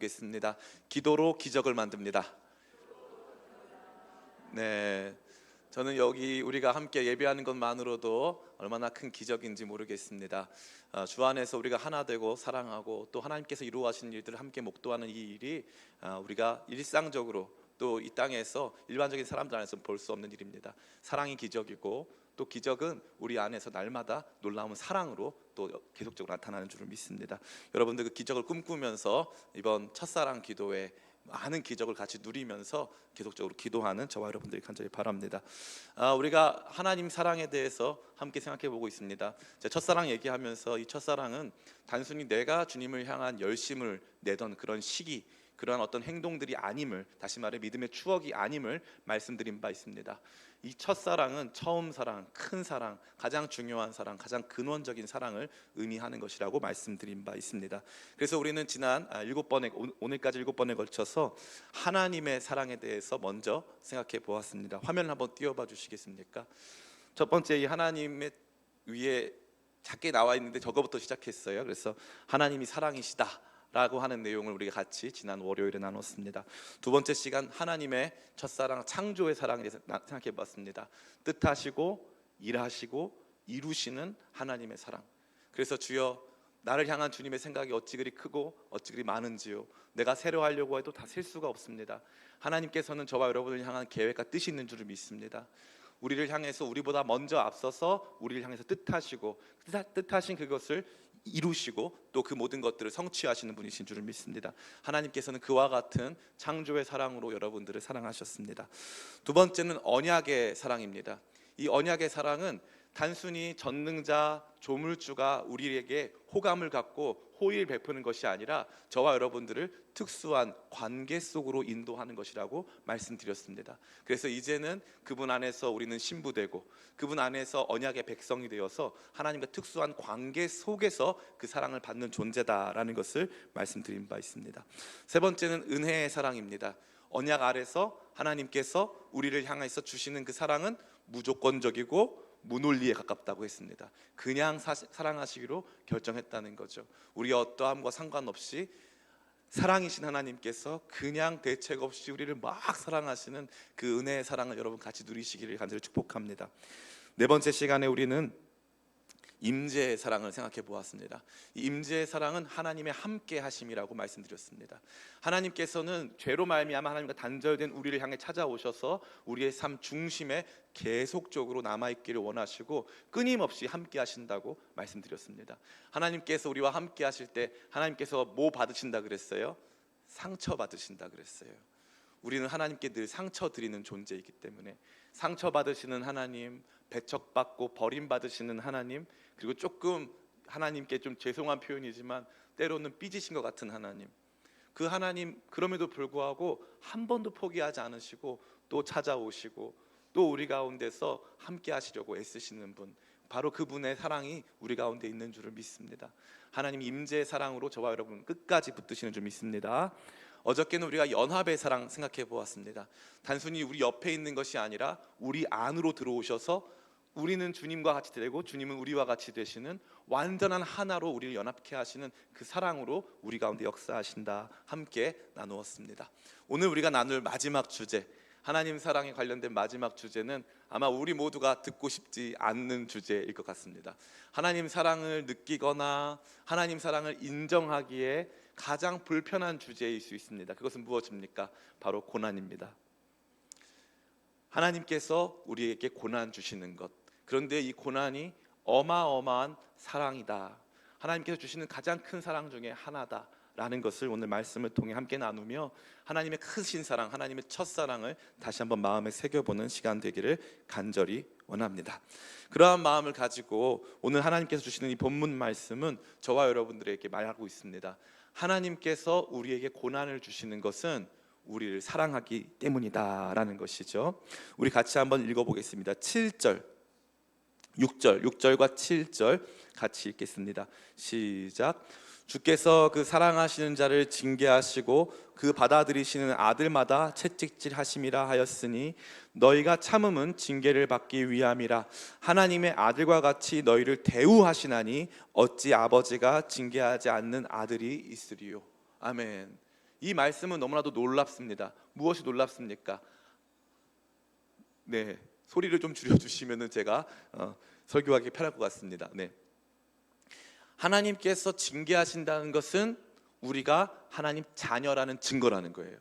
겠습니다. 기도로 기적을 만듭니다. 네, 저는 여기 우리가 함께 예배하는 것만으로도 얼마나 큰 기적인지 모르겠습니다. 주 안에서 우리가 하나 되고 사랑하고 또 하나님께서 이루어하시는 일들을 함께 목도하는 이 일이 우리가 일상적으로 또 이 땅에서 일반적인 사람들 안에서 볼 수 없는 일입니다. 사랑이 기적이고 또 기적은 우리 안에서 날마다 놀라운 사랑으로 또 계속적으로 나타나는 줄을 믿습니다. 여러분들 그 기적을 꿈꾸면서 이번 첫사랑 기도회 많은 기적을 같이 누리면서 계속적으로 기도하는 저와 여러분들이 간절히 바랍니다. 우리가 하나님 사랑에 대해서 함께 생각해 보고 있습니다. 첫사랑 얘기하면서 이 첫사랑은 단순히 내가 주님을 향한 열심을 내던 그런 시기, 그러한 어떤 행동들이 아님을, 다시 말해 믿음의 추억이 아님을 말씀드린 바 있습니다. 이 첫사랑은 처음 사랑, 큰 사랑, 가장 중요한 사랑, 가장 근원적인 사랑을 의미하는 것이라고 말씀드린 바 있습니다. 그래서 우리는 지난 오늘까지 7번에 걸쳐서 하나님의 사랑에 대해서 먼저 생각해 보았습니다. 화면을 한번 띄워봐 주시겠습니까? 첫 번째, 이 하나님의 위에 작게 나와 있는데 저거부터 시작했어요. 그래서 하나님이 사랑이시다 라고 하는 내용을 우리가 같이 지난 월요일에 나눴습니다. 두 번째 시간, 하나님의 첫사랑, 창조의 사랑에 대해서 생각해 봤습니다. 뜻하시고 일하시고 이루시는 하나님의 사랑. 그래서 주여, 나를 향한 주님의 생각이 어찌 그리 크고 어찌 그리 많은지요. 내가 세려 하려고 해도 다 셀 수가 없습니다. 하나님께서는 저와 여러분을 향한 계획과 뜻이 있는 줄을 믿습니다. 우리를 향해서 우리보다 먼저 앞서서 우리를 향해서 뜻하신 그것을 이루시고 또 그 모든 것들을 성취하시는 분이신 줄을 믿습니다. 하나님께서는 그와 같은 창조의 사랑으로 여러분들을 사랑하셨습니다. 두 번째는 언약의 사랑입니다. 이 언약의 사랑은 단순히 전능자 조물주가 우리에게 호감을 갖고 호의를 베푸는 것이 아니라 저와 여러분들을 특수한 관계 속으로 인도하는 것이라고 말씀드렸습니다. 그래서 이제는 그분 안에서 우리는 신부되고 그분 안에서 언약의 백성이 되어서 하나님과 특수한 관계 속에서 그 사랑을 받는 존재다라는 것을 말씀드린 바 있습니다. 세 번째는 은혜의 사랑입니다. 언약 아래서 하나님께서 우리를 향해서 주시는 그 사랑은 무조건적이고 무논리에 가깝다고 했습니다. 그냥 사랑하시기로 결정했다는 거죠. 우리의 어떠함과 상관없이 사랑이신 하나님께서 그냥 대책 없이 우리를 막 사랑하시는 그 은혜의 사랑을 여러분 같이 누리시기를 간절히 축복합니다. 네 번째 시간에 우리는 임재의 사랑을 생각해 보았습니다. 이 임재의 사랑은 하나님의 함께 하심이라고 말씀드렸습니다. 하나님께서는 죄로 말미암아 하나님과 단절된 우리를 향해 찾아오셔서 우리의 삶 중심에 계속적으로 남아있기를 원하시고 끊임없이 함께 하신다고 말씀드렸습니다. 하나님께서 우리와 함께 하실 때 하나님께서 뭐 받으신다 그랬어요? 상처 받으신다 그랬어요. 우리는 하나님께 늘 상처 드리는 존재이기 때문에 상처 받으시는 하나님, 배척받고 버림받으시는 하나님, 그리고 조금 하나님께 좀 죄송한 표현이지만 때로는 삐지신 것 같은 하나님, 그 하나님 그럼에도 불구하고 한 번도 포기하지 않으시고 또 찾아오시고 또 우리 가운데서 함께 하시려고 애쓰시는 분, 바로 그분의 사랑이 우리 가운데 있는 줄을 믿습니다. 하나님 임재의 사랑으로 저와 여러분 끝까지 붙드시는 줄 믿습니다. 어저께는 우리가 연합의 사랑 생각해 보았습니다. 단순히 우리 옆에 있는 것이 아니라 우리 안으로 들어오셔서 우리는 주님과 같이 되고 주님은 우리와 같이 되시는 완전한 하나로 우리를 연합케 하시는 그 사랑으로 우리 가운데 역사하신다 함께 나누었습니다. 오늘 우리가 나눌 마지막 주제, 하나님 사랑에 관련된 마지막 주제는 아마 우리 모두가 듣고 싶지 않는 주제일 것 같습니다. 하나님 사랑을 느끼거나 하나님 사랑을 인정하기에 가장 불편한 주제일 수 있습니다. 그것은 무엇입니까? 바로 고난입니다. 하나님께서 우리에게 고난 주시는 것, 그런데 이 고난이 어마어마한 사랑이다, 하나님께서 주시는 가장 큰 사랑 중에 하나다 라는 것을 오늘 말씀을 통해 함께 나누며 하나님의 크신 사랑, 하나님의 첫사랑을 다시 한번 마음에 새겨보는 시간 되기를 간절히 원합니다. 그러한 마음을 가지고 오늘 하나님께서 주시는 이 본문 말씀은 저와 여러분들에게 말하고 있습니다. 하나님께서 우리에게 고난을 주시는 것은 우리를 사랑하기 때문이다 라는 것이죠. 우리 같이 한번 읽어보겠습니다. 7절, 6절과 7절 같이 읽겠습니다. 시작. 주께서 그 사랑하시는 자를 징계하시고 그 받아들이시는 아들마다 채찍질하심이라 하였으니 너희가 참음은 징계를 받기 위함이라. 하나님의 아들과 같이 너희를 대우하시나니 어찌 아버지가 징계하지 않는 아들이 있으리요. 아멘. 이 말씀은 너무나도 놀랍습니다. 무엇이 놀랍습니까? 네, 소리를 좀 줄여주시면은 제가 설교하기 편할 것 같습니다. 네, 하나님께서 징계하신다는 것은 우리가 하나님 자녀라는 증거라는 거예요.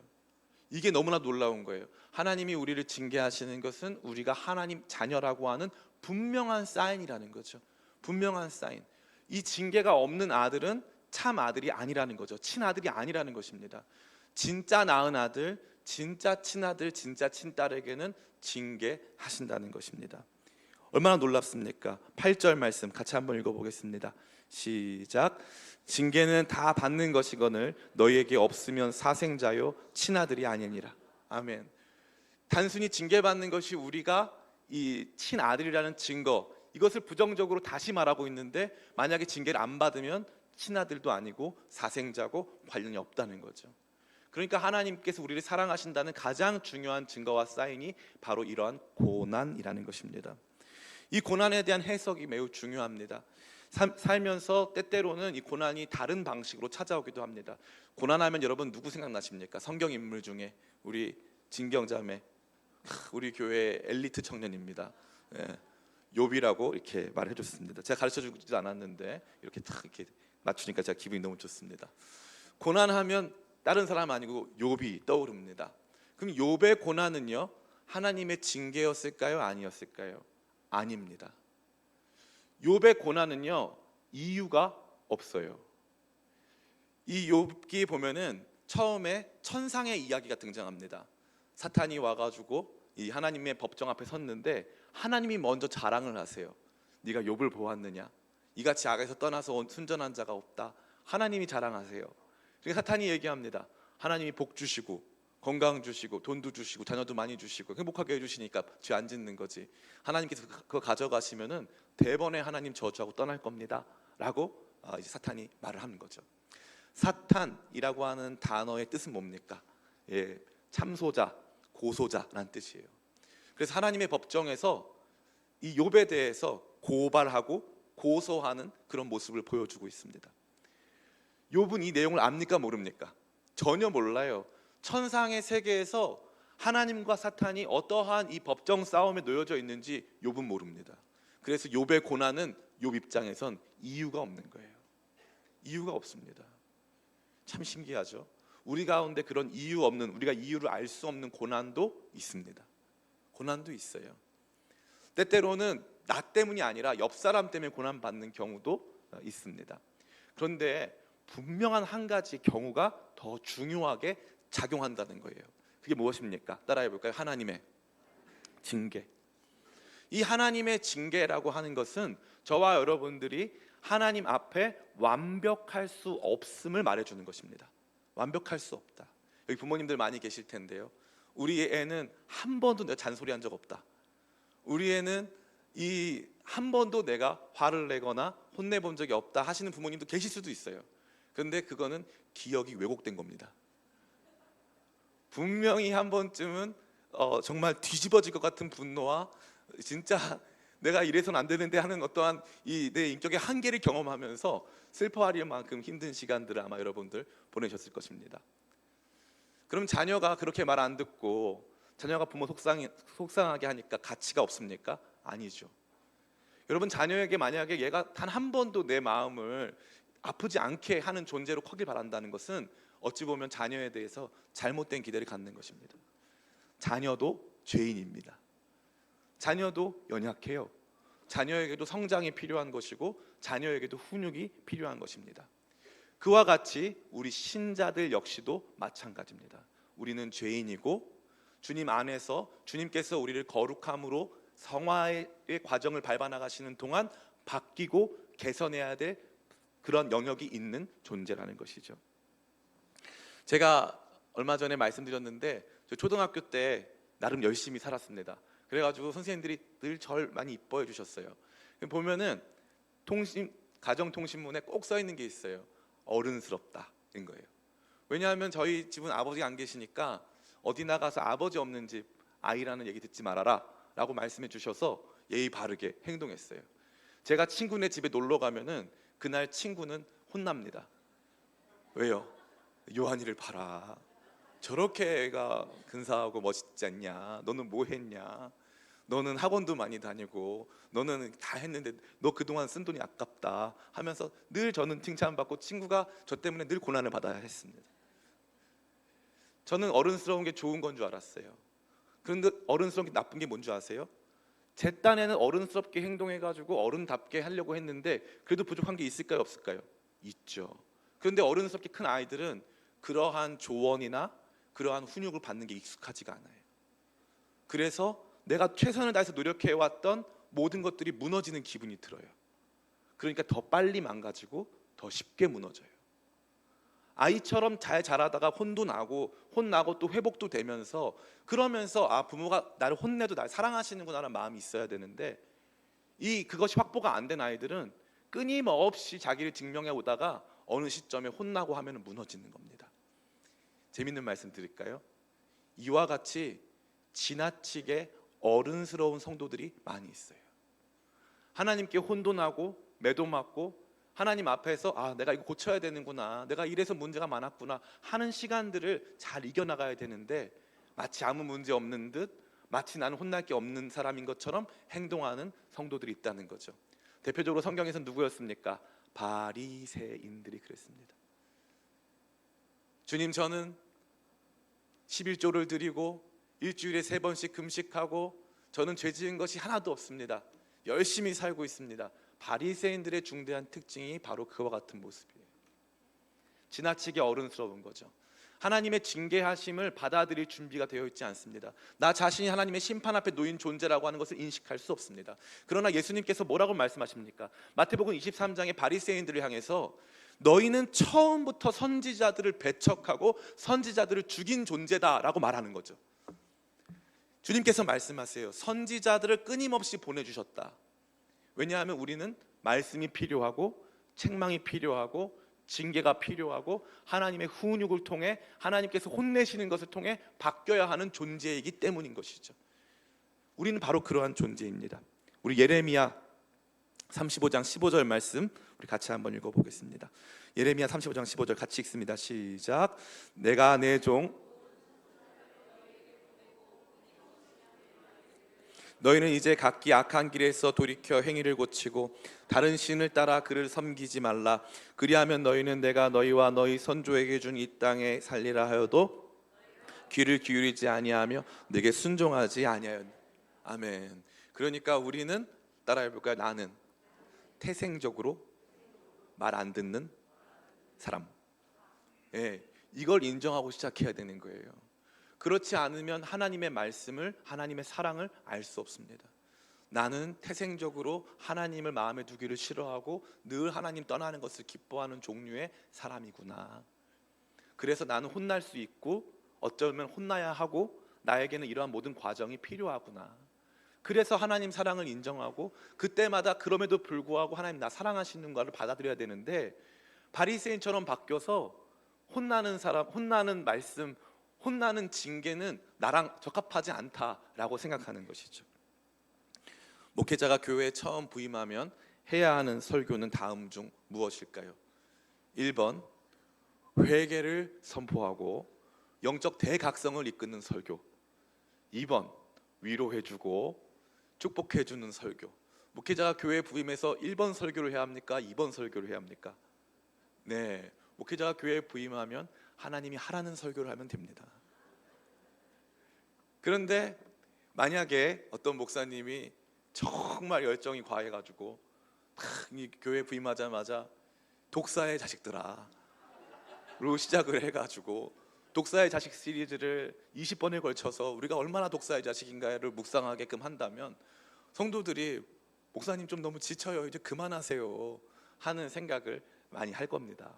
이게 너무나 놀라운 거예요. 하나님이 우리를 징계하시는 것은 우리가 하나님 자녀라고 하는 분명한 사인이라는 거죠. 분명한 사인. 이 징계가 없는 아들은 참 아들이 아니라는 거죠. 친아들이 아니라는 것입니다. 진짜 낳은 아들, 진짜 친아들, 진짜 친딸에게는 징계하신다는 것입니다. 얼마나 놀랍습니까? 8절 말씀 같이 한번 읽어보겠습니다. 시작. 징계는 다 받는 것이거늘 너희에게 없으면 사생자요 친아들이 아니니라. 아멘. 단순히 징계받는 것이 우리가 이 친아들이라는 증거, 이것을 부정적으로 다시 말하고 있는데, 만약에 징계를 안 받으면 친아들도 아니고 사생자고 관련이 없다는 거죠. 그러니까 하나님께서 우리를 사랑하신다는 가장 중요한 증거와 사인이 바로 이러한 고난이라는 것입니다. 이 고난에 대한 해석이 매우 중요합니다. 살면서 때때로는 이 고난이 다른 방식으로 찾아오기도 합니다. 고난하면 여러분 누구 생각나십니까? 성경 인물 중에 우리 진경자매, 우리 교회 엘리트 청년입니다. 예, 욥이라고 이렇게 말해줬습니다. 제가 가르쳐주지도 않았는데 이렇게 딱 이렇게 맞추니까 제가 기분이 너무 좋습니다. 고난하면 다른 사람 아니고 욥이 떠오릅니다. 그럼 욥의 고난은요, 하나님의 징계였을까요? 아니었을까요? 아닙니다. 욥의 고난은요, 이유가 없어요. 이 욥기 보면은 처음에 천상의 이야기가 등장합니다. 사탄이 와가지고 이 하나님의 법정 앞에 섰는데 하나님이 먼저 자랑을 하세요. 네가 욥을 보았느냐? 이같이 악에서 떠나서 온 순전한 자가 없다. 하나님이 자랑하세요. 그러니까 사탄이 얘기합니다. 하나님이 복 주시고 건강 주시고 돈도 주시고 자녀도 많이 주시고 행복하게 해주시니까 죄 안 짓는 거지. 하나님께서 그거 가져가시면은 대번에 하나님 저주하고 떠날 겁니다 라고 이제 사탄이 말을 하는 거죠. 사탄이라고 하는 단어의 뜻은 뭡니까? 예, 참소자, 고소자라는 뜻이에요. 그래서 하나님의 법정에서 이 욥에 대해서 고발하고 고소하는 그런 모습을 보여주고 있습니다. 욥은 이 내용을 압니까 모릅니까? 전혀 몰라요. 천상의 세계에서 하나님과 사탄이 어떠한 이 법정 싸움에 놓여져 있는지 욥은 모릅니다. 그래서 욥의 고난은 욥 입장에선 이유가 없는 거예요. 이유가 없습니다. 참 신기하죠. 우리 가운데 그런 이유 없는, 우리가 이유를 알 수 없는 고난도 있습니다. 고난도 있어요. 때때로는 나 때문이 아니라 옆 사람 때문에 고난받는 경우도 있습니다. 그런데 분명한 한 가지 경우가 더 중요하게 작용한다는 거예요. 그게 무엇입니까? 따라해 볼까요? 하나님의 징계. 이 하나님의 징계라고 하는 것은 저와 여러분들이 하나님 앞에 완벽할 수 없음을 말해주는 것입니다. 완벽할 수 없다. 여기 부모님들 많이 계실 텐데요. 우리 애는 한 번도 내가 잔소리한 적 없다. 우리 애는 이 한 번도 내가 화를 내거나 혼내본 적이 없다 하시는 부모님도 계실 수도 있어요. 그런데 그거는 기억이 왜곡된 겁니다. 분명히 한 번쯤은 정말 뒤집어질 것 같은 분노와 진짜 내가 이래서는 안 되는데 하는 어떠한 이 내 인격의 한계를 경험하면서 슬퍼할 만큼 힘든 시간들을 아마 여러분들 보내셨을 것입니다. 그럼 자녀가 그렇게 말 안 듣고 자녀가 부모 속상하게 하니까 가치가 없습니까? 아니죠. 여러분, 자녀에게 만약에 얘가 단 한 번도 내 마음을 아프지 않게 하는 존재로 커길 바란다는 것은 어찌 보면 자녀에 대해서 잘못된 기대를 갖는 것입니다. 자녀도 죄인입니다. 자녀도 연약해요. 자녀에게도 성장이 필요한 것이고 자녀에게도 훈육이 필요한 것입니다. 그와 같이 우리 신자들 역시도 마찬가지입니다. 우리는 죄인이고 주님 안에서 주님께서 우리를 거룩함으로 성화의 과정을 밟아 나가시는 동안 바뀌고 개선해야 될 그런 영역이 있는 존재라는 것이죠. 제가 얼마 전에 말씀드렸는데 저 초등학교 때 나름 열심히 살았습니다. 그래가지고 선생님들이 늘 절 많이 이뻐해 주셨어요. 보면은 가정통신문에 꼭 써 있는 게 있어요. 어른스럽다인 거예요. 왜냐하면 저희 집은 아버지가 안 계시니까 어디 나가서 아버지 없는 집 아이라는 얘기 듣지 말아라 라고 말씀해 주셔서 예의 바르게 행동했어요. 제가 친구네 집에 놀러 가면은 그날 친구는 혼납니다. 왜요? 요한이를 봐라. 저렇게 애가 근사하고 멋있지 않냐? 너는 뭐 했냐? 너는 학원도 많이 다니고 너는 다 했는데 너 그동안 쓴 돈이 아깝다 하면서 늘 저는 칭찬받고 친구가 저 때문에 늘 고난을 받아야 했습니다. 저는 어른스러운 게 좋은 건 줄 알았어요. 그런데 어른스러운 게 나쁜 게 뭔지 아세요? 제 딴에는 어른스럽게 행동해가지고 어른답게 하려고 했는데 그래도 부족한 게 있을까요, 없을까요? 있죠. 그런데 어른스럽게 큰 아이들은 그러한 조언이나 그러한 훈육을 받는 게 익숙하지가 않아요. 그래서 내가 최선을 다해서 노력해왔던 모든 것들이 무너지는 기분이 들어요. 그러니까 더 빨리 망가지고 더 쉽게 무너져요. 아이처럼 잘 자라다가 혼나고 또 회복도 되면서 그러면서 부모가 나를 혼내도 날 사랑하시는구나라는 마음이 있어야 되는데 그것이 확보가 안 된 아이들은 끊임없이 자기를 증명해 오다가 어느 시점에 혼나고 하면 무너지는 겁니다. 재밌는 말씀 드릴까요? 이와 같이 지나치게 어른스러운 성도들이 많이 있어요. 하나님께 혼도 나고 매도 맞고 하나님 앞에서 내가 이거 고쳐야 되는구나, 내가 이래서 문제가 많았구나 하는 시간들을 잘 이겨나가야 되는데 마치 아무 문제 없는 듯, 마치 나는 혼날 게 없는 사람인 것처럼 행동하는 성도들이 있다는 거죠. 대표적으로 성경에서 누구였습니까? 바리새인들이 그랬습니다. 주님, 저는 11조를 드리고 일주일에 3번씩 금식하고 저는 죄 지은 것이 하나도 없습니다. 열심히 살고 있습니다. 바리새인들의 중대한 특징이 바로 그와 같은 모습이에요. 지나치게 어른스러운 거죠. 하나님의 징계하심을 받아들일 준비가 되어 있지 않습니다. 나 자신이 하나님의 심판 앞에 놓인 존재라고 하는 것을 인식할 수 없습니다. 그러나 예수님께서 뭐라고 말씀하십니까? 마태복음 23장의 바리새인들을 향해서 너희는 처음부터 선지자들을 배척하고 선지자들을 죽인 존재다라고 말하는 거죠. 주님께서 말씀하세요. 선지자들을 끊임없이 보내주셨다. 왜냐하면 우리는 말씀이 필요하고 책망이 필요하고 징계가 필요하고 하나님의 훈육을 통해 하나님께서 혼내시는 것을 통해 바뀌어야 하는 존재이기 때문인 것이죠. 우리는 바로 그러한 존재입니다. 우리 예레미야 35장 15절 말씀 우리 같이 한번 읽어보겠습니다. 예레미야 35장 15절 같이 읽습니다. 시작. 내가 내 종 너희는 이제 각기 악한 길에서 돌이켜 행위를 고치고 다른 신을 따라 그를 섬기지 말라. 그리하면 너희는 내가 너희와 너희 선조에게 준 이 땅에 살리라 하여도 귀를 기울이지 아니하며 내게 순종하지 아니하였니. 아멘. 그러니까 우리는 따라해볼까요? 나는 태생적으로 말 안 듣는 사람. 이걸 인정하고 시작해야 되는 거예요. 그렇지 않으면 하나님의 말씀을, 하나님의 사랑을 알 수 없습니다. 나는 태생적으로 하나님을 마음에 두기를 싫어하고 늘 하나님 떠나는 것을 기뻐하는 종류의 사람이구나. 그래서 나는 혼날 수 있고 어쩌면 혼나야 하고 나에게는 이러한 모든 과정이 필요하구나. 그래서 하나님 사랑을 인정하고 그때마다 그럼에도 불구하고 하나님 나 사랑하시는 것을 받아들여야 되는데 바리새인처럼 바뀌어서 혼나는 사람, 혼나는 말씀, 혼나는 징계는 나랑 적합하지 않다라고 생각하는 것이죠. 목회자가 교회에 처음 부임하면 해야 하는 설교는 다음 중 무엇일까요? 1번 회개를 선포하고 영적 대각성을 이끄는 설교. 2번 위로해주고 축복해주는 설교. 목회자가 교회에 부임해서 1번 설교를 해야 합니까? 2번 설교를 해야 합니까? 네, 목회자가 교회에 부임하면 하나님이 하라는 설교를 하면 됩니다. 그런데 만약에 어떤 목사님이 정말 열정이 과해가지고 이 교회 부임하자마자 독사의 자식들아 로 시작을 해가지고 독사의 자식 시리즈를 20번에 걸쳐서 우리가 얼마나 독사의 자식인가를 묵상하게끔 한다면 성도들이 목사님 좀 너무 지쳐요, 이제 그만하세요 하는 생각을 많이 할 겁니다.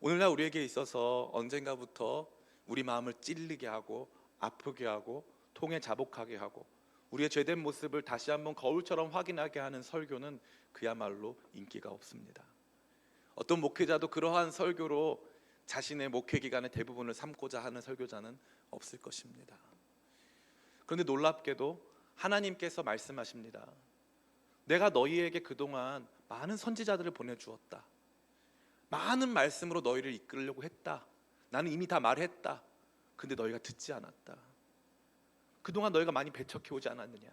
오늘날 우리에게 있어서 언젠가부터 우리 마음을 찔리게 하고 아프게 하고 통에 자복하게 하고 우리의 죄된 모습을 다시 한번 거울처럼 확인하게 하는 설교는 그야말로 인기가 없습니다. 어떤 목회자도 그러한 설교로 자신의 목회 기간의 대부분을 삼고자 하는 설교자는 없을 것입니다. 그런데 놀랍게도 하나님께서 말씀하십니다. 내가 너희에게 그동안 많은 선지자들을 보내주었다. 많은 말씀으로 너희를 이끌려고 했다. 나는 이미 다 말했다. 근데 너희가 듣지 않았다. 그동안 너희가 많이 배척해 오지 않았느냐.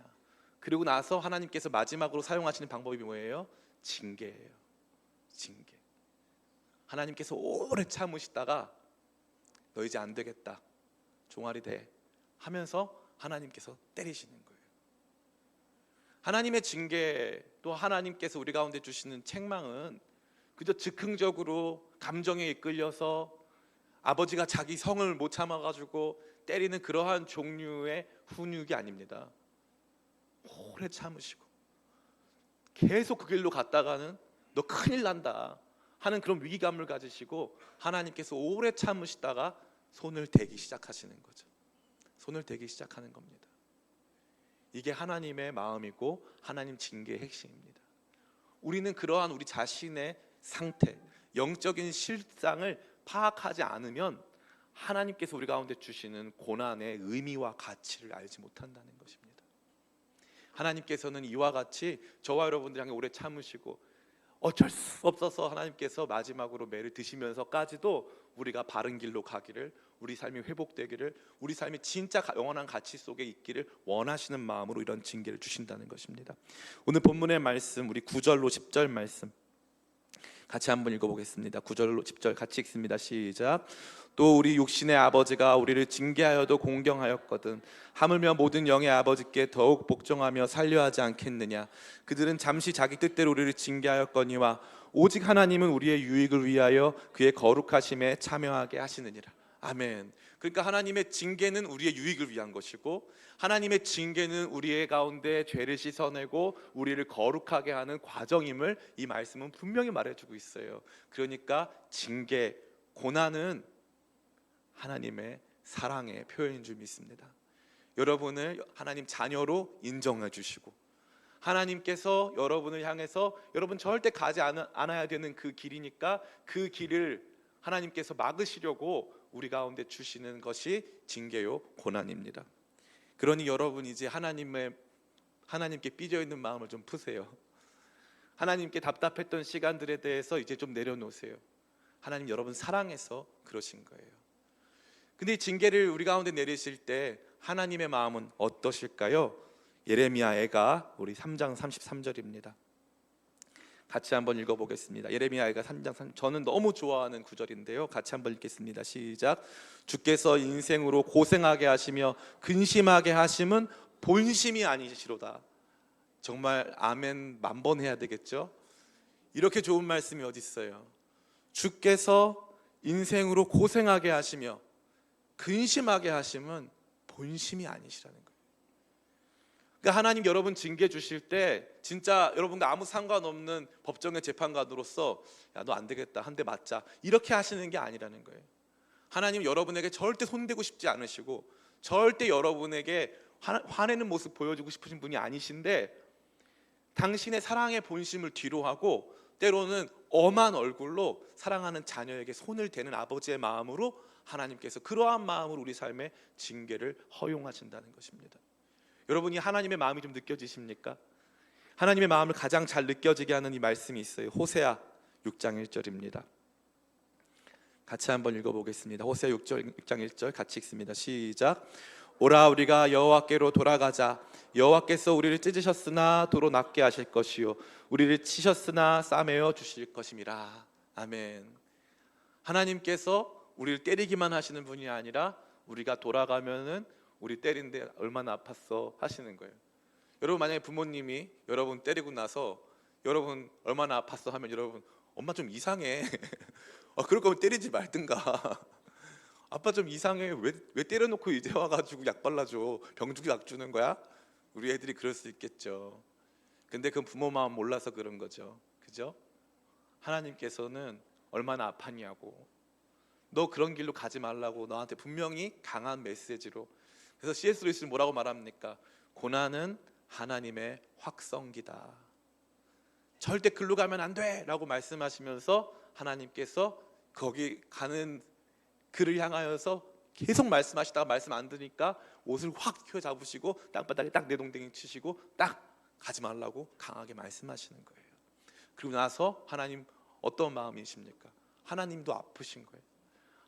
그리고 나서 하나님께서 마지막으로 사용하시는 방법이 뭐예요? 징계예요. 징계. 하나님께서 오래 참으시다가 너 이제 안 되겠다, 종아리 돼 하면서 하나님께서 때리시는 거예요. 하나님의 징계, 또 하나님께서 우리 가운데 주시는 책망은 그저 즉흥적으로 감정에 이끌려서 아버지가 자기 성을 못 참아가지고 때리는 그러한 종류의 훈육이 아닙니다. 오래 참으시고 계속 그 길로 갔다가는 너 큰일 난다 하는 그런 위기감을 가지시고 하나님께서 오래 참으시다가 손을 대기 시작하시는 거죠. 손을 대기 시작하는 겁니다. 이게 하나님의 마음이고 하나님 징계의 핵심입니다. 우리는 그러한 우리 자신의 상태, 영적인 실상을 파악하지 않으면 하나님께서 우리 가운데 주시는 고난의 의미와 가치를 알지 못한다는 것입니다. 하나님께서는 이와 같이 저와 여러분들 향해 오래 참으시고 어쩔 수 없어서 하나님께서 마지막으로 매를 드시면서까지도 우리가 바른 길로 가기를, 우리 삶이 회복되기를, 우리 삶이 진짜 영원한 가치 속에 있기를 원하시는 마음으로 이런 징계를 주신다는 것입니다. 오늘 본문의 말씀, 우리 9절로 10절 말씀 같이 한번 읽어보겠습니다. 9절로 10절 같이 읽습니다. 시작. 또 우리 육신의 아버지가 우리를 징계하여도 공경하였거든 하물며 모든 영의 아버지께 더욱 복종하며 살려 하지 않겠느냐. 그들은 잠시 자기 뜻대로 우리를 징계하였거니와 오직 하나님은 우리의 유익을 위하여 그의 거룩하심에 참여하게 하시느니라. 아멘. 그러니까 하나님의 징계는 우리의 유익을 위한 것이고 하나님의 징계는 우리의 가운데 죄를 씻어내고 우리를 거룩하게 하는 과정임을 이 말씀은 분명히 말해주고 있어요. 그러니까 징계, 고난은 하나님의 사랑의 표현인 줄 믿습니다. 여러분을 하나님 자녀로 인정해 주시고 하나님께서 여러분을 향해서 여러분 절대 가지 않아야 되는 그 길이니까 그 길을 하나님께서 막으시려고 우리 가운데 주시는 것이 징계요 고난입니다. 그러니 여러분 이제 하나님께 삐져 있는 마음을 좀 푸세요. 하나님께 답답했던 시간들에 대해서 이제 좀 내려놓으세요. 하나님 여러분 사랑해서 그러신 거예요. 근데 이 징계를 우리 가운데 내리실 때 하나님의 마음은 어떠실까요? 예레미야 애가 우리 3장 33절입니다. 같이 한번 읽어보겠습니다. 예레미야 애가 3장 3, 저는 너무 좋아하는 구절인데요. 같이 한번 읽겠습니다. 시작. 주께서 인생으로 고생하게 하시며 근심하게 하심은 본심이 아니시로다. 정말 아멘 만번 해야 되겠죠? 이렇게 좋은 말씀이 어디 있어요? 주께서 인생으로 고생하게 하시며 근심하게 하심은 본심이 아니시라는 거예요. 그러니까 하나님 여러분 징계 주실 때 진짜 여러분과 아무 상관없는 법정의 재판관으로서 야, 너 안 되겠다, 한 대 맞자 이렇게 하시는 게 아니라는 거예요. 하나님 여러분에게 절대 손대고 싶지 않으시고 절대 여러분에게 화내는 모습 보여주고 싶으신 분이 아니신데 당신의 사랑의 본심을 뒤로하고 때로는 엄한 얼굴로 사랑하는 자녀에게 손을 대는 아버지의 마음으로 하나님께서 그러한 마음으로 우리 삶의 징계를 허용하신다는 것입니다. 여러분이 하나님의 마음이 좀 느껴지십니까? 하나님의 마음을 가장 잘 느껴지게 하는 이 말씀이 있어요. 호세아 6장 1절입니다. 같이 한번 읽어보겠습니다. 호세아 6장 1절 같이 읽습니다. 시작. 오라 우리가 여호와께로 돌아가자. 여호와께서 우리를 찢으셨으나 도로 낫게 하실 것이요 우리를 치셨으나 싸매어 주실 것임이라. 아멘. 하나님께서 우리를 때리기만 하시는 분이 아니라 우리가 돌아가면은 우리 때린데 얼마나 아팠어 하시는 거예요. 여러분 만약에 부모님이 여러분 때리고 나서 여러분 얼마나 아팠어 하면 여러분 엄마 좀 이상해 그럴 거면 때리지 말든가 아빠 좀 이상해 왜 때려놓고 이제 와가지고 약 발라줘 병 주고 약 주는 거야? 우리 애들이 그럴 수 있겠죠. 근데 그건 부모 마음 몰라서 그런 거죠. 그죠? 하나님께서는 얼마나 아팠냐고 너 그런 길로 가지 말라고 너한테 분명히 강한 메시지로. 그래서 C.S. 루이스는 뭐라고 말합니까? 고난은 하나님의 확성기다. 절대 글로 가면 안 돼 라고 말씀하시면서 하나님께서 거기 가는 그를 향하여서 계속 말씀하시다가 말씀 안 들으니까 옷을 확 휘어잡으시고 땅바닥에 딱 내동댕이 치시고 딱 가지 말라고 강하게 말씀하시는 거예요. 그리고 나서 하나님 어떤 마음이십니까? 하나님도 아프신 거예요.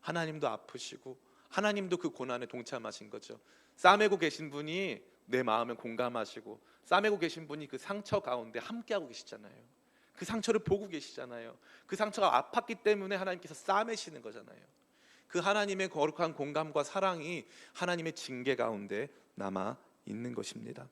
하나님도 아프시고 하나님도 그 고난에 동참하신 거죠. 싸매고 계신 분이 내 마음에 공감하시고 싸매고 계신 분이 그 상처 가운데 함께하고 계시잖아요. 그 상처를 보고 계시잖아요. 그 상처가 아팠기 때문에 하나님께서 싸매시는 거잖아요. 그 하나님의 거룩한 공감과 사랑이 하나님의 징계 가운데 남아 있는 것입니다.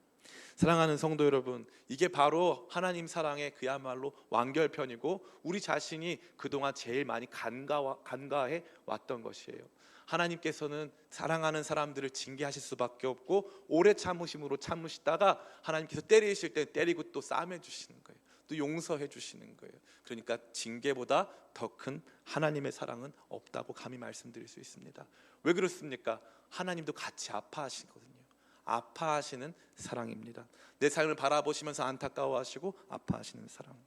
사랑하는 성도 여러분, 이게 바로 하나님 사랑의 그야말로 완결편이고 우리 자신이 그동안 제일 많이 간과해 왔던 것이에요. 하나님께서는 사랑하는 사람들을 징계하실 수밖에 없고 오래 참으심으로 참으시다가 하나님께서 때리실 때 때리고 또 싸매 주시는 거예요. 또 용서해 주시는 거예요. 그러니까 징계보다 더 큰 하나님의 사랑은 없다고 감히 말씀드릴 수 있습니다. 왜 그렇습니까? 하나님도 같이 아파하시거든요. 아파하시는 사랑입니다. 내 삶을 바라보시면서 안타까워하시고 아파하시는 사랑.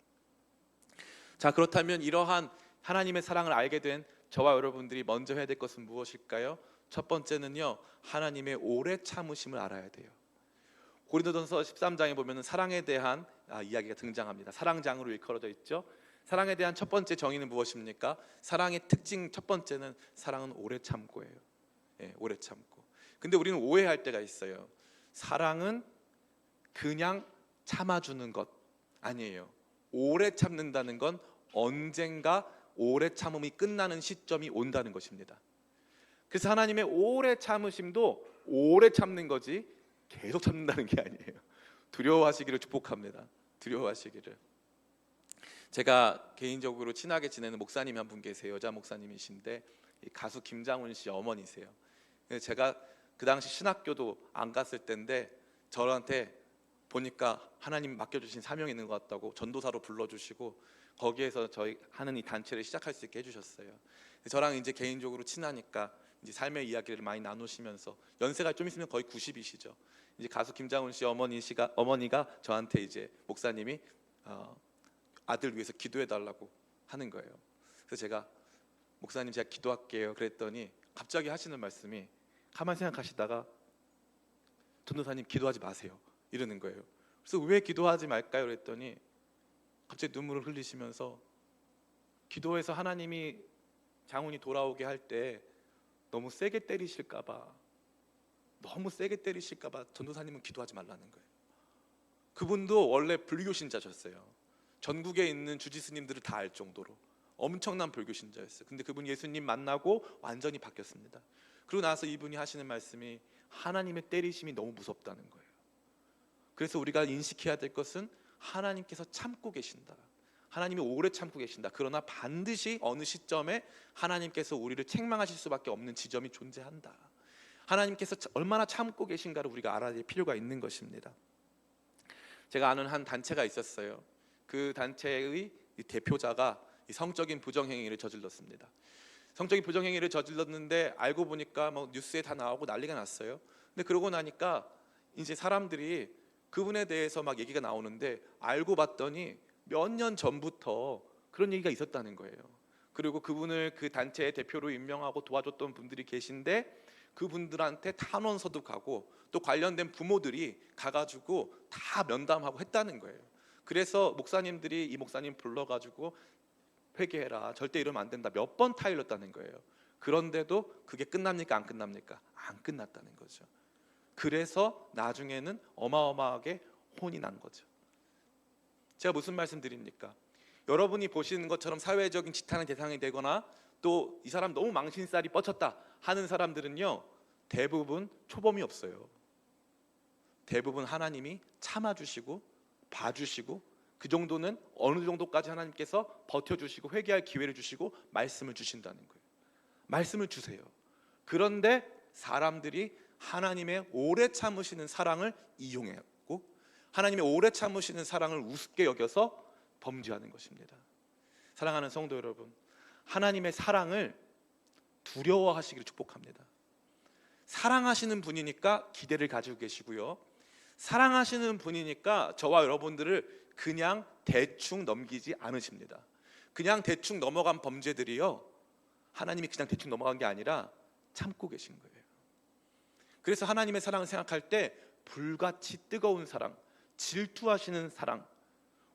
자, 그렇다면 이러한 하나님의 사랑을 알게 된 저와 여러분들이 먼저 해야 될 것은 무엇일까요? 첫 번째는요, 하나님의 오래 참으심을 알아야 돼요. 고린도전서 13장에 보면 사랑에 대한 이야기가 등장합니다. 사랑장으로 일컬어져 있죠. 사랑에 대한 첫 번째 정의는 무엇입니까? 사랑의 특징 첫 번째는 사랑은 오래 참고예요. 예, 오래 참고. 근데 우리는 오해할 때가 있어요. 사랑은 그냥 참아주는 것 아니에요. 오래 참는다는 건 언젠가 오래 참음이 끝나는 시점이 온다는 것입니다. 그래서 하나님의 오래 참으심도 오래 참는 거지 계속 참는다는 게 아니에요. 두려워하시기를 축복합니다. 두려워하시기를. 제가 개인적으로 친하게 지내는 목사님이 한 분 계세요. 여자 목사님이신데 가수 김장훈 씨 어머니세요. 제가 그 당시 신학교도 안 갔을 때인데 저한테 보니까 하나님 맡겨주신 사명이 있는 것 같다고 전도사로 불러주시고 거기에서 저희 하는 이 단체를 시작할 수 있게 해주셨어요. 저랑 이제 개인적으로 친하니까 이제 삶의 이야기를 많이 나누시면서 연세가 좀 있으면 거의 90이시죠. 이제 가수 김장훈 씨 어머니가 저한테 이제 목사님이 아들 위해서 기도해 달라고 하는 거예요. 그래서 제가 목사님 제가 기도할게요. 그랬더니 갑자기 하시는 말씀이 가만히 생각하시다가 전도사님 기도하지 마세요 이러는 거예요. 그래서 왜 기도하지 말까요? 그랬더니 갑자기 눈물을 흘리시면서 기도해서 하나님이 장훈이 돌아오게 할 때 너무 세게 때리실까봐 전도사님은 기도하지 말라는 거예요. 그분도 원래 불교 신자셨어요. 전국에 있는 주지스님들을 다 알 정도로 엄청난 불교 신자였어요. 근데 그분 예수님 만나고 완전히 바뀌었습니다. 그러고 나서 이분이 하시는 말씀이 하나님의 때리심이 너무 무섭다는 거예요. 그래서 우리가 인식해야 될 것은 하나님께서 참고 계신다. 하나님이 오래 참고 계신다. 그러나 반드시 어느 시점에 하나님께서 우리를 책망하실 수밖에 없는 지점이 존재한다. 하나님께서 얼마나 참고 계신가를 우리가 알아야 될 필요가 있는 것입니다. 제가 아는 한 단체가 있었어요. 그 단체의 대표자가 성적인 부정행위를 저질렀습니다. 성적인 부정행위를 저질렀는데 알고 보니까 뭐 뉴스에 다 나오고 난리가 났어요. 근데 그러고 나니까 이제 사람들이 그분에 대해서 막 얘기가 나오는데 알고 봤더니 몇 년 전부터 그런 얘기가 있었다는 거예요. 그리고 그분을 그 단체의 대표로 임명하고 도와줬던 분들이 계신데 그분들한테 탄원서도 가고 또 관련된 부모들이 가가지고 다 면담하고 했다는 거예요. 그래서 목사님들이 이 목사님 불러가지고 회개해라, 절대 이러면 안 된다 몇 번 타일렀다는 거예요. 그런데도 그게 끝납니까? 안 끝납니까? 안 끝났다는 거죠. 그래서 나중에는 어마어마하게 혼이 난 거죠. 제가 무슨 말씀 드립니까? 여러분이 보시는 것처럼 사회적인 지탄의 대상이 되거나 또 이 사람 너무 망신살이 뻗쳤다 하는 사람들은요 대부분 초범이 없어요. 대부분 하나님이 참아주시고 봐주시고 그 정도는 어느 정도까지 하나님께서 버텨주시고 회개할 기회를 주시고 말씀을 주신다는 거예요. 말씀을 주세요. 그런데 사람들이 하나님의 오래 참으시는 사랑을 이용하고 하나님의 오래 참으시는 사랑을 우습게 여겨서 범죄하는 것입니다. 사랑하는 성도 여러분, 하나님의 사랑을 두려워하시기를 축복합니다. 사랑하시는 분이니까 기대를 가지고 계시고요. 사랑하시는 분이니까 저와 여러분들을 그냥 대충 넘기지 않으십니다. 그냥 대충 넘어간 범죄들이요 하나님이 그냥 대충 넘어간 게 아니라 참고 계신 거예요. 그래서 하나님의 사랑을 생각할 때 불같이 뜨거운 사랑, 질투하시는 사랑,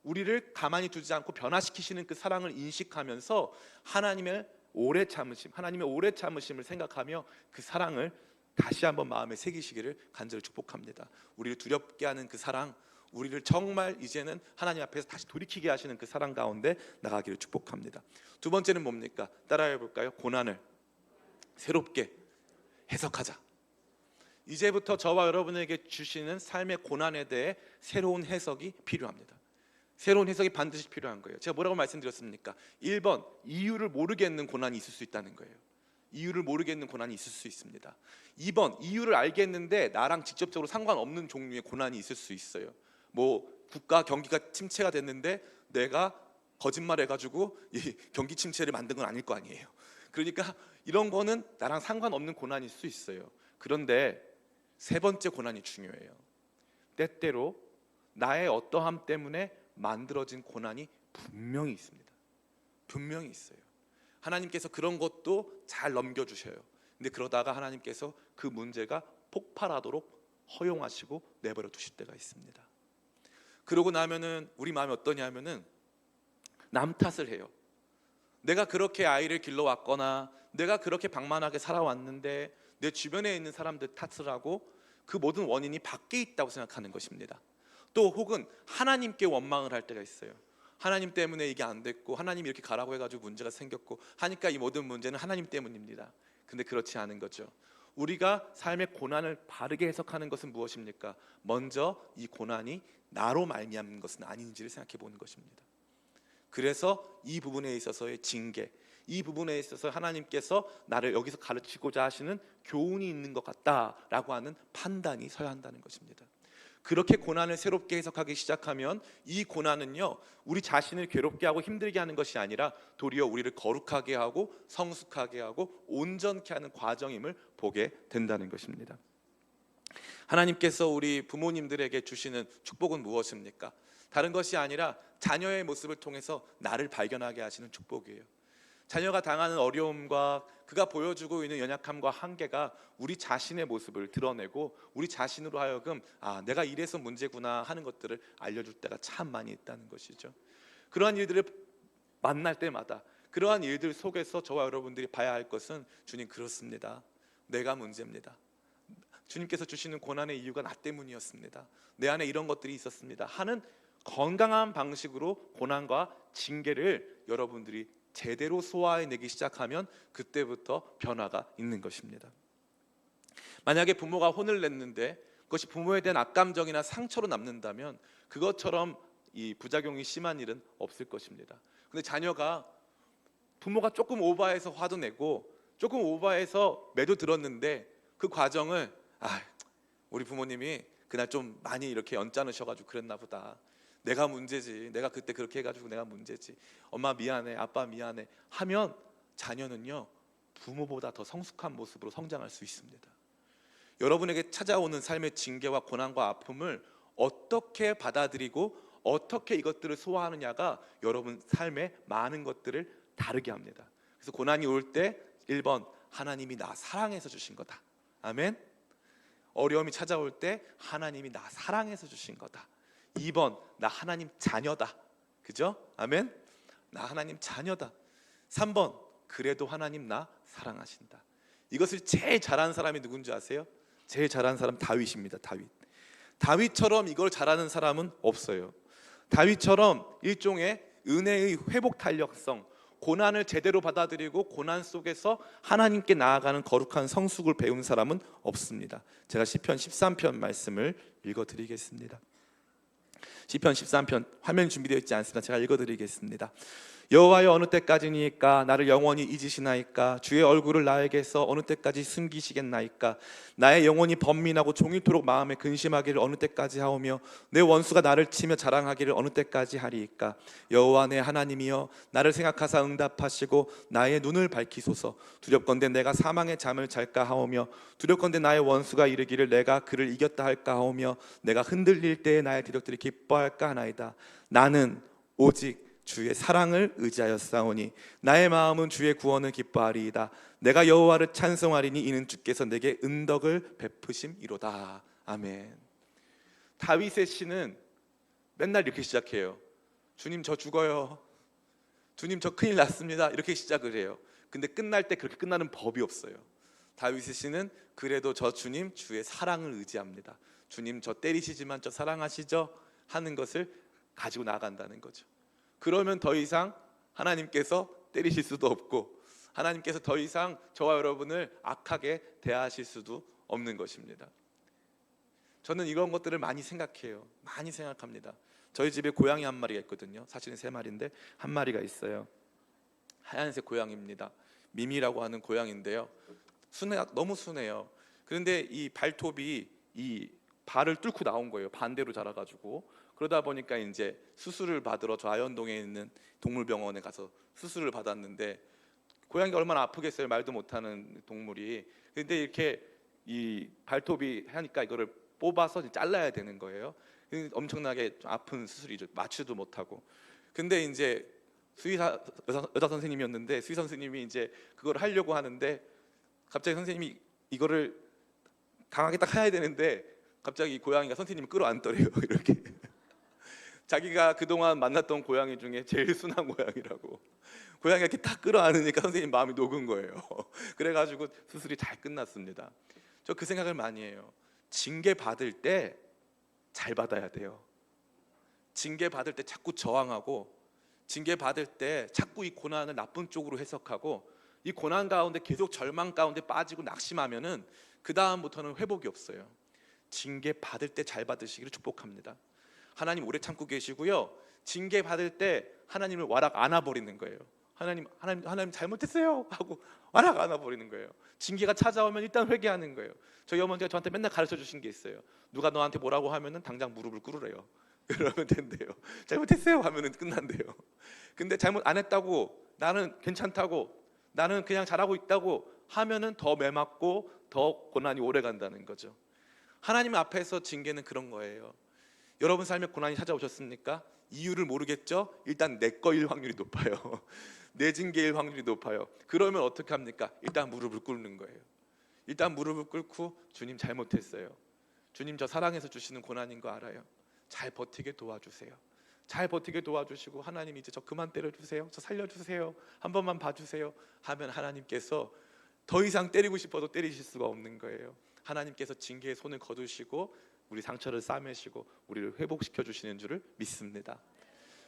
우리를 가만히 두지 않고 변화시키시는 그 사랑을 인식하면서 하나님의 오래 참으심을 생각하며 그 사랑을 다시 한번 마음에 새기시기를 간절히 축복합니다. 우리를 두렵게 하는 그 사랑, 우리를 정말 이제는 하나님 앞에서 다시 돌이키게 하시는 그 사랑 가운데 나가기를 축복합니다. 두 번째는 뭡니까? 따라해 볼까요? 고난을 새롭게 해석하자. 이제부터 저와 여러분에게 주시는 삶의 고난에 대해 새로운 해석이 필요합니다. 새로운 해석이 반드시 필요한 거예요. 제가 뭐라고 말씀드렸습니까? 1번, 이유를 모르겠는 고난이 있을 수 있다는 거예요. 이유를 모르겠는 고난이 있을 수 있습니다. 2번, 이유를 알겠는데 나랑 직접적으로 상관없는 종류의 고난이 있을 수 있어요. 뭐 국가 경기가 침체가 됐는데 내가 거짓말해가지고 이 경기 침체를 만든 건 아닐 거 아니에요. 그러니까 이런 거는 나랑 상관없는 고난일 수 있어요. 그런데 세 번째 고난이 중요해요. 때때로 나의 어떠함 때문에 만들어진 고난이 분명히 있습니다. 분명히 있어요. 하나님께서 그런 것도 잘 넘겨주셔요. 근데 그러다가 하나님께서 그 문제가 폭발하도록 허용하시고 내버려 두실 때가 있습니다. 그러고 나면은 우리 마음이 어떠냐면은 남 탓을 해요. 내가 그렇게 아이를 길러왔거나 내가 그렇게 방만하게 살아왔는데 내 주변에 있는 사람들 탓을 하고 그 모든 원인이 밖에 있다고 생각하는 것입니다. 또 혹은 하나님께 원망을 할 때가 있어요. 하나님 때문에 이게 안 됐고 하나님이 이렇게 가라고 해가지고 문제가 생겼고 하니까 이 모든 문제는 하나님 때문입니다. 근데 그렇지 않은 거죠. 우리가 삶의 고난을 바르게 해석하는 것은 무엇입니까? 먼저 이 고난이 나로 말미암는 것은 아닌지를 생각해 보는 것입니다. 그래서 이 부분에 있어서의 징계, 이 부분에 있어서 하나님께서 나를 여기서 가르치고자 하시는 교훈이 있는 것 같다라고 하는 판단이 서야 한다는 것입니다. 그렇게 고난을 새롭게 해석하기 시작하면 이 고난은요, 우리 자신을 괴롭게 하고 힘들게 하는 것이 아니라 도리어 우리를 거룩하게 하고 성숙하게 하고 온전케 하는 과정임을 보게 된다는 것입니다. 하나님께서 우리 부모님들에게 주시는 축복은 무엇입니까? 다른 것이 아니라 자녀의 모습을 통해서 나를 발견하게 하시는 축복이에요. 자녀가 당하는 어려움과 그가 보여주고 있는 연약함과 한계가 우리 자신의 모습을 드러내고 우리 자신으로 하여금 내가 이래서 문제구나 하는 것들을 알려줄 때가 참 많이 있다는 것이죠. 그러한 일들을 만날 때마다 그러한 일들 속에서 저와 여러분들이 봐야 할 것은 주님 그렇습니다. 내가 문제입니다. 주님께서 주시는 고난의 이유가 나 때문이었습니다. 내 안에 이런 것들이 있었습니다 하는 건강한 방식으로 고난과 징계를 여러분들이 제대로 소화해내기 시작하면 그때부터 변화가 있는 것입니다. 만약에 부모가 혼을 냈는데 그것이 부모에 대한 악감정이나 상처로 남는다면 그것처럼 이 부작용이 심한 일은 없을 것입니다. 근데 자녀가 부모가 조금 오버해서 화도 내고 조금 오버해서 매도 들었는데 그 과정을 우리 부모님이 그날 좀 많이 이렇게 연짜르셔가지고 그랬나 보다, 내가 문제지, 내가 그때 그렇게 해가지고 내가 문제지, 엄마 미안해, 아빠 미안해 하면 자녀는요 부모보다 더 성숙한 모습으로 성장할 수 있습니다. 여러분에게 찾아오는 삶의 징계와 고난과 아픔을 어떻게 받아들이고 어떻게 이것들을 소화하느냐가 여러분 삶의 많은 것들을 다르게 합니다. 그래서 고난이 올 때 1번, 하나님이 나 사랑해서 주신 거다. 아멘. 어려움이 찾아올 때 하나님이 나 사랑해서 주신 거다. 2번, 나 하나님 자녀다. 그죠? 아멘. 나 하나님 자녀다. 3번, 그래도 하나님 나 사랑하신다. 이것을 제일 잘하는 사람이 누군지 아세요? 제일 잘하는 사람 다윗입니다. 다윗처럼 이걸 잘하는 사람은 없어요. 다윗처럼 일종의 은혜의 회복 탄력성, 고난을 제대로 받아들이고 고난 속에서 하나님께 나아가는 거룩한 성숙을 배운 사람은 없습니다. 제가 시편 13편 말씀을 읽어드리겠습니다. 시편 13편 화면 준비되어 있지 않습니다. 제가 읽어드리겠습니다. 여호와여, 어느 때까지니까 나를 영원히 잊으시나이까? 주의 얼굴을 나에게서 어느 때까지 숨기시겠나이까? 나의 영혼이 번민하고 종일토록 마음에 근심하기를 어느 때까지 하오며 내 원수가 나를 치며 자랑하기를 어느 때까지 하리이까? 여호와 내 하나님이여, 나를 생각하사 응답하시고 나의 눈을 밝히소서. 두렵건대 내가 사망의 잠을 잘까 하오며 두렵건대 나의 원수가 이르기를 내가 그를 이겼다 할까 하오며 내가 흔들릴 때에 나의 대적들이 기뻐할까 하나이다. 나는 오직 주의 사랑을 의지하였사오니 나의 마음은 주의 구원을 기뻐하리이다. 내가 여호와를 찬송하리니 이는 주께서 내게 은덕을 베푸심이로다. 아멘. 다윗의 시는 맨날 이렇게 시작해요. 주님 저 죽어요. 주님 저 큰일 났습니다. 이렇게 시작을 해요. 근데 끝날 때 그렇게 끝나는 법이 없어요. 다윗 씨는 그래도 저 주님 주의 사랑을 의지합니다. 주님 저 때리시지만 저 사랑하시죠? 하는 것을 가지고 나간다는 거죠. 그러면 더 이상 하나님께서 때리실 수도 없고 하나님께서 더 이상 저와 여러분을 악하게 대하실 수도 없는 것입니다. 저는 이런 것들을 많이 생각해요. 많이 생각합니다. 저희 집에 고양이 한 마리가 있거든요. 사실은 3마리인데 한 마리가 있어요. 하얀색 고양이입니다. 미미라고 하는 고양이인데요. 너무 순해요. 그런데 이 발톱이 이 발을 뚫고 나온 거예요. 반대로 자라가지고. 그러다 보니까 이제 수술을 받으러 저 아현동에 있는 동물병원에 가서 수술을 받았는데, 고양이가 얼마나 아프겠어요. 말도 못하는 동물이. 근데 이렇게 이 발톱이 하니까 이거를 뽑아서 잘라야 되는 거예요. 엄청나게 아픈 수술이죠. 마취도 못하고. 근데 이제 수의사 여자 선생님이었는데 수의 선생님이 이제 그걸 하려고 하는데 갑자기 선생님이 이거를 강하게 딱 해야 되는데 갑자기 고양이가 선생님을 끌어안더래요. 이렇게. 자기가 그동안 만났던 고양이 중에 제일 순한 고양이라고. 고양이가 이렇게 딱 끌어안으니까 선생님 마음이 녹은 거예요. 그래가지고 수술이 잘 끝났습니다. 저 그 생각을 많이 해요. 징계 받을 때 잘 받아야 돼요. 징계 받을 때 자꾸 저항하고, 징계 받을 때 자꾸 이 고난을 나쁜 쪽으로 해석하고, 이 고난 가운데 계속 절망 가운데 빠지고 낙심하면은 그 다음부터는 회복이 없어요. 징계 받을 때 잘 받으시기를 축복합니다. 하나님 오래 참고 계시고요. 징계 받을 때 하나님을 와락 안아버리는 거예요. 하나님 잘못했어요 하고 와락 안아버리는 거예요. 징계가 찾아오면 일단 회개하는 거예요. 저희 어머니가 저한테 맨날 가르쳐 주신 게 있어요. 누가 너한테 뭐라고 하면은 당장 무릎을 꿇으래요. 그러면 된대요. 잘못했어요 하면은 끝난대요. 근데 잘못 안 했다고, 나는 괜찮다고, 나는 그냥 잘하고 있다고 하면은 더 매맞고 더 고난이 오래 간다는 거죠. 하나님 앞에서 징계는 그런 거예요. 여러분 삶에 고난이 찾아오셨습니까? 이유를 모르겠죠? 일단 내 거일 확률이 높아요. 내 징계일 확률이 높아요. 그러면 어떻게 합니까? 일단 무릎을 꿇는 거예요. 일단 무릎을 꿇고 주님 잘못했어요. 주님 저 사랑해서 주시는 고난인 거 알아요. 잘 버티게 도와주세요. 잘 버티게 도와주시고, 하나님 이제 저 그만 때려주세요. 저 살려주세요. 한 번만 봐주세요. 하면 하나님께서 더 이상 때리고 싶어도 때리실 수가 없는 거예요. 하나님께서 징계의 손을 거두시고 우리 상처를 싸매시고 우리를 회복시켜 주시는 줄을 믿습니다.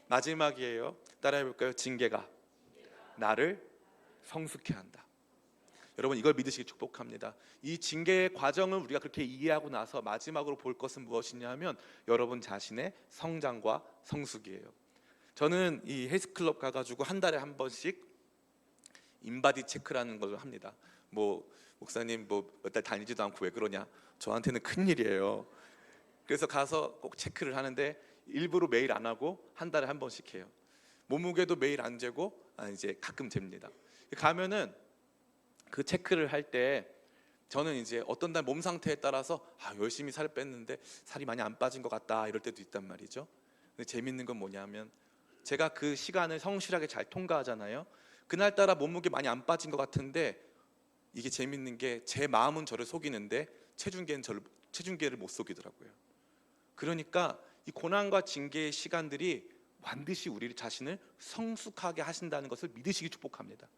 마지막이에요. 따라해 볼까요? 징계가 나를 성숙해 한다. 여러분 이걸 믿으시기 축복합니다. 이 징계의 과정을 우리가 그렇게 이해하고 나서 마지막으로 볼 것은 무엇이냐면 여러분 자신의 성장과 성숙이에요. 저는 이 헬스클럽 가가지고 한 달에 한 번씩 인바디 체크라는 걸 합니다. 뭐 목사님 뭐 몇 달 다니지도 않고 왜 그러냐? 저한테는 큰 일이에요. 그래서 가서 꼭 체크를 하는데 일부러 매일 안 하고 한 달에 한 번씩 해요. 몸무게도 매일 안 재고 이제 가끔 잽니다. 가면은 그 체크를 할 때 저는 이제 어떤 날 몸 상태에 따라서 열심히 살을 뺐는데 살이 많이 안 빠진 것 같다 이럴 때도 있단 말이죠. 근데 재밌는 건 뭐냐면 제가 그 시간을 성실하게 잘 통과하잖아요. 그날따라 몸무게 많이 안 빠진 것 같은데 이게 재밌는 게 제 마음은 저를 속이는데 체중계를 못 속이더라고요. 그러니까 이 고난과 징계의 시간들이 반드시 우리 자신을 성숙하게 하신다는 것을 믿으시기 축복합니다.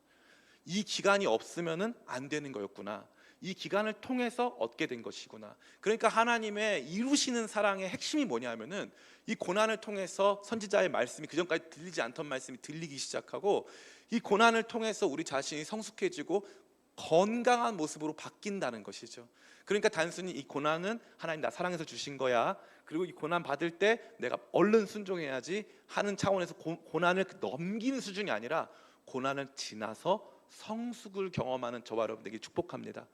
이 기간이 없으면은 안 되는 거였구나. 이 기간을 통해서 얻게 된 것이구나. 그러니까 하나님의 이루시는 사랑의 핵심이 뭐냐면은 이 고난을 통해서 선지자의 말씀이 그전까지 들리지 않던 말씀이 들리기 시작하고 이 고난을 통해서 우리 자신이 성숙해지고 건강한 모습으로 바뀐다는 것이죠. 그러니까 단순히 이 고난은 하나님 나 사랑해서 주신 거야, 그리고 이 고난 받을 때 내가 얼른 순종해야지 하는 차원에서 고난을 넘기는 수준이 아니라 고난을 지나서 성숙을 경험하는 저와 여러분들에게 축복합니다.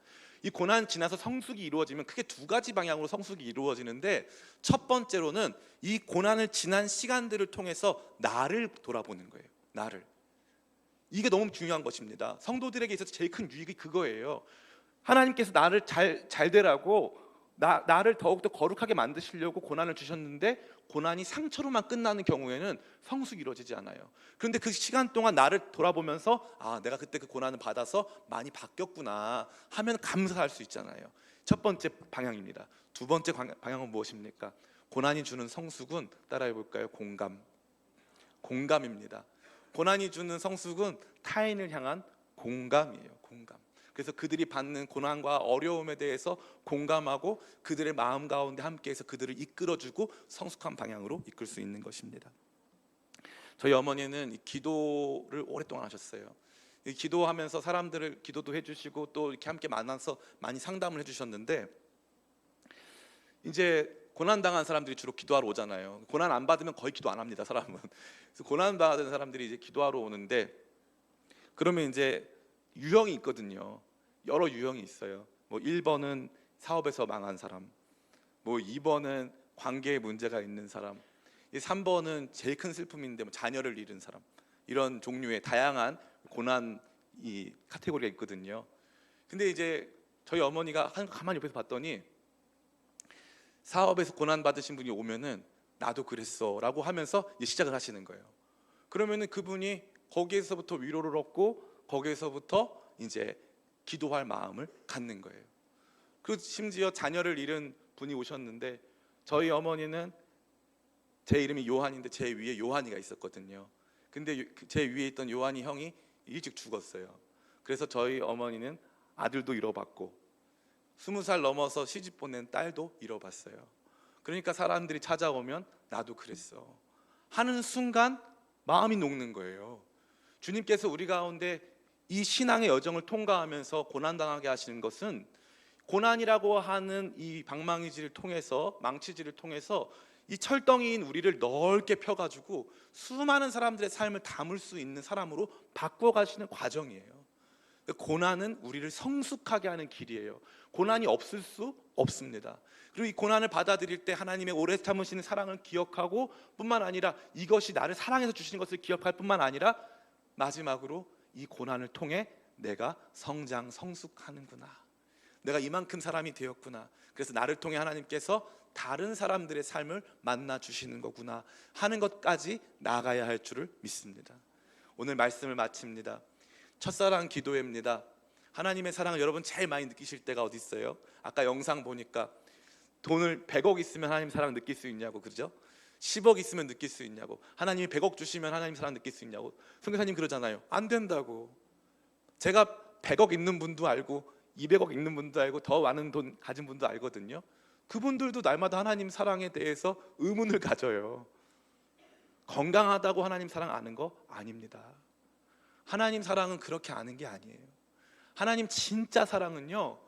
이 고난 지나서 성숙이 이루어지면 크게 두 가지 방향으로 성숙이 이루어지는데, 첫 번째로는 이 고난을 지난 시간들을 통해서 나를 돌아보는 거예요. 나를. 이게 너무 중요한 것입니다. 성도들에게 있어서 제일 큰 유익이 그거예요. 하나님께서 나를 잘 되라고 나를 더욱더 거룩하게 만드시려고 고난을 주셨는데 고난이 상처로만 끝나는 경우에는 성숙이 이루어지지 않아요. 그런데 그 시간 동안 나를 돌아보면서 내가 그때 그 고난을 받아서 많이 바뀌었구나 하면 감사할 수 있잖아요. 첫 번째 방향입니다. 두 번째 방향은 무엇입니까? 고난이 주는 성숙은 따라해 볼까요? 공감. 공감입니다. 고난이 주는 성숙은 타인을 향한 공감이에요. 공감. 그래서 그들이 받는 고난과 어려움에 대해서 공감하고 그들의 마음 가운데 함께해서 그들을 이끌어주고 성숙한 방향으로 이끌 수 있는 것입니다. 저희 어머니는 기도를 오랫동안 하셨어요. 기도하면서 사람들을 기도도 해주시고 또 이렇게 함께 만나서 많이 상담을 해주셨는데, 이제 고난 당한 사람들이 주로 기도하러 오잖아요. 고난 안 받으면 거의 기도 안 합니다, 사람은. 그래서 고난 받은 사람들이 이제 기도하러 오는데, 그러면 이제 유형이 있거든요. 여러 유형이 있어요. 뭐 1번은 사업에서 망한 사람, 뭐 2번은 관계에 문제가 있는 사람, 3번은 제일 큰 슬픔인데 뭐 자녀를 잃은 사람, 이런 종류의 다양한 고난 이 카테고리가 있거든요. 근데 이제 저희 어머니가 가만히 옆에서 봤더니 사업에서 고난 받으신 분이 오면은 나도 그랬어라고 하면서 이제 시작을 하시는 거예요. 그러면은 그분이 거기에서부터 위로를 얻고 거기에서부터 이제 기도할 마음을 갖는 거예요. 그 심지어 자녀를 잃은 분이 오셨는데, 저희 어머니는 제 이름이 요한인데 제 위에 요한이가 있었거든요. 근데 제 위에 있던 요한이 형이 일찍 죽었어요. 그래서 저희 어머니는 아들도 잃어봤고 20살 넘어서 시집 보낸 딸도 잃어봤어요. 그러니까 사람들이 찾아오면 나도 그랬어 하는 순간 마음이 녹는 거예요. 주님께서 우리 가운데 이 신앙의 여정을 통과하면서 고난당하게 하시는 것은, 고난이라고 하는 이 방망이질을 통해서, 망치질을 통해서 이 철덩이인 우리를 넓게 펴가지고 수많은 사람들의 삶을 담을 수 있는 사람으로 바꿔가시는 과정이에요. 고난은 우리를 성숙하게 하는 길이에요. 고난이 없을 수 없습니다. 그리고 이 고난을 받아들일 때 하나님의 오래 참으시는 사랑을 기억하고 뿐만 아니라 이것이 나를 사랑해서 주시는 것을 기억할 뿐만 아니라 마지막으로 이 고난을 통해 내가 성장, 성숙하는구나, 내가 이만큼 사람이 되었구나, 그래서 나를 통해 하나님께서 다른 사람들의 삶을 만나 주시는 거구나 하는 것까지 나아가야 할 줄을 믿습니다. 오늘 말씀을 마칩니다. 첫사랑 기도회입니다. 하나님의 사랑을 여러분 제일 많이 느끼실 때가 어디 있어요? 아까 영상 보니까 돈을 100억 있으면 하나님 사랑 느낄 수 있냐고, 그죠? 10억 있으면 느낄 수 있냐고, 하나님이 100억 주시면 하나님 사랑 느낄 수 있냐고. 선교사님 그러잖아요. 안 된다고. 제가 100억 있는 분도 알고 200억 있는 분도 알고 더 많은 돈 가진 분도 알거든요. 그분들도 날마다 하나님 사랑에 대해서 의문을 가져요. 건강하다고 하나님 사랑 아는 거 아닙니다. 하나님 사랑은 그렇게 아는 게 아니에요. 하나님 진짜 사랑은요,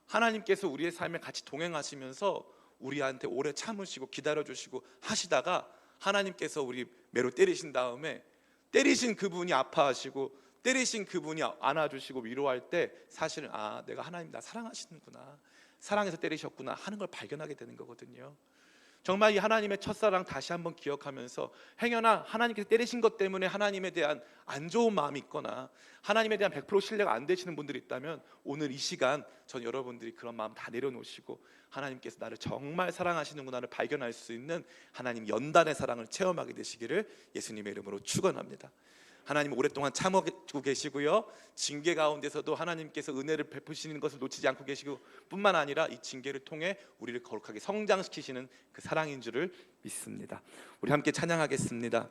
하나님께서 우리의 삶에 같이 동행하시면서 우리한테 오래 참으시고 기다려주시고 하시다가 하나님께서 우리 매로 때리신 다음에 때리신 그분이 아파하시고 때리신 그분이 안아주시고 위로할 때 사실은 내가 하나님 나 사랑하시는구나, 사랑해서 때리셨구나 하는 걸 발견하게 되는 거거든요. 정말 이 하나님의 첫사랑 다시 한번 기억하면서, 행여나 하나님께서 때리신 것 때문에 하나님에 대한 안 좋은 마음이 있거나 하나님에 대한 100% 신뢰가 안 되시는 분들이 있다면 오늘 이 시간 전 여러분들이 그런 마음 다 내려놓으시고 하나님께서 나를 정말 사랑하시는구나를 발견할 수 있는 하나님 연단의 사랑을 체험하게 되시기를 예수님의 이름으로 축원합니다. 하나님 오랫동안 참아주고 계시고요, 징계 가운데서도 하나님께서 은혜를 베푸시는 것을 놓치지 않고 계시고 뿐만 아니라 이 징계를 통해 우리를 거룩하게 성장시키시는 그 사랑인 줄을 믿습니다. 우리 함께 찬양하겠습니다.